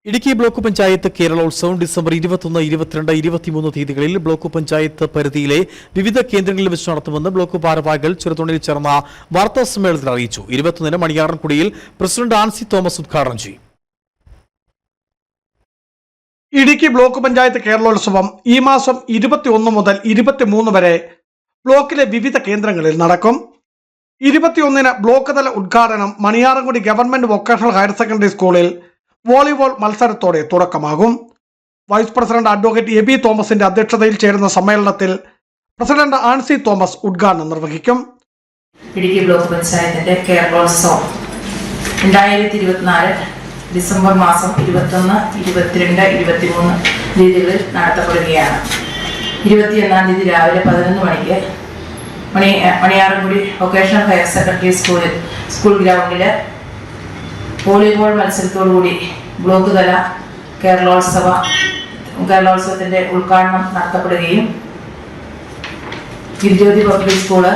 Idukki block panchayat Keralolsavam December 21, 22, 23 തീയതികളിൽ block panchayat പരിധിയിലെ വിവിധ കേന്ദ്രങ്ങളിൽ വെച്ച് നടത്തുമെന്ന് ബ്ലോക്ക് ഭാരവാഹികൾ ചെറുതോണിയിൽ ചേർന്ന വാർത്താ സമ്മേളനത്തിൽ അറിയിച്ചു. 21-ന് മണിയാറൻകുടിയിൽ പ്രസിഡന്റ് ആൻസി തോമസ് ഉദ്ഘാടനം ചെയ്യും. ഇടുക്കി ബ്ലോക്ക് പഞ്ചായത്ത് കേരളോത്സവം ഈ മാസം 21 മുതൽ 23 വരെ ബ്ലോക്കിലെ വിവിധ കേന്ദ്രങ്ങളിൽ നടക്കും. 21-ന് ബ്ലോക്ക് തല ഉദ്ഘാടനം Maniyarankudi government vocational higher secondary സ്കൂളിൽ വോളിബോൾ മത്സരത്തോടെ തുടക്കമാകും. വൈസ് പ്രസിഡന്റ് അഡ്വക്കേറ്റ് എബി തോമസിന്റെ അധ്യക്ഷതയിൽ ചേരുന്ന സമ്മേളനത്തിൽ പ്രസിഡന്റ് ആൻസി തോമസ് ഉദ്ഘാടനം നിർവഹിക്കും. ഇടുക്കി ബ്ലോക്ക് പഞ്ചായത്തിന്റെ കേരളോത്സവം 2024 ഡിസംബർ മാസം 21, 22, 23 തീയതികളിൽ നടത്തപ്പെടുകയാണ്. 21-ാം തീയതി രാവിലെ 11 മണിക്ക് Maniyarankudi vocational higher secondary school ഗ്രൗണ്ടിൽ വോളിബോൾ മത്സരത്തോടുകൂടി ബ്ലോക്ക് തല കേരളോത്സവത്തിന്റെ ഉദ്ഘാടനം നടത്തപ്പെടുകയും Girijyothi public school,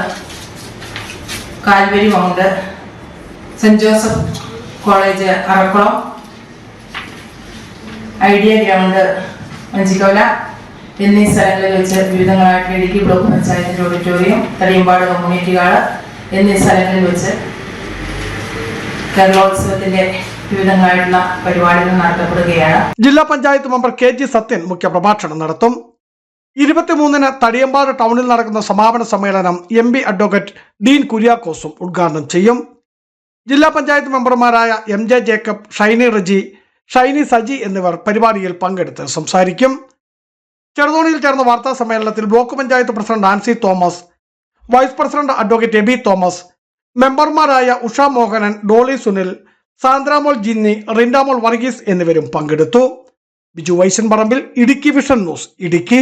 Calvary mount, saint Joseph college Arakkulam, idea ground Manjikkola എന്നീ സ്ഥലങ്ങളിൽ വെച്ച് വിവിധങ്ങളായിട്ടുള്ള ഇടുക്കി ബ്ലോക്ക് പഞ്ചായത്തിന്റെ ഓഡിറ്റോറിയം, തടിയമ്പാട് കമ്മ്യൂണിറ്റി ഹാള് എന്നീ സ്ഥലങ്ങളിൽ വെച്ച് കേരളോത്സവത്തിന്റെ വിവിധങ്ങളായിട്ടുള്ള പരിപാടികൾ നടത്തപ്പെടുകയാണ്. ജില്ലാ പഞ്ചായത്ത് മെമ്പർ KG സത്യൻ മുഖ്യപ്രഭാഷണം നടത്തും. 23-ന് തടിയമ്പാട് ടൗണിൽ നടക്കുന്ന സമാപന സമ്മേളനം MP അഡ്വക്കേറ്റ് ഡീൻ കുര്യാക്കോസും ഉദ്ഘാടനം ചെയ്യും. ജില്ലാ പഞ്ചായത്ത് മെമ്പർമാരായ MJ ജേക്കബ്, ഷൈനി റജി, ഷൈനി സജി എന്നിവർ പരിപാടിയിൽ പങ്കെടുത്ത് സംസാരിക്കും. ചെറുതോണിയിൽ ചേർന്ന വാർത്താ സമ്മേളനത്തിൽ block panchayat president Ancy Thomas, vice president advocate Aby Thomas, മെമ്പർമാരായ ഉഷ മോഹനൻ, ഡോളി സുനിൽ, സാന്ദ്രാമോൾ ജിന്നി, റിൻഡാമോൾ വർഗീസ് എന്നിവരും പങ്കെടുത്തു. ബിജു വൈശൻ പറമ്പിൽ, ഇടുക്കി വിഷൻ ന്യൂസ്, ഇടുക്കി.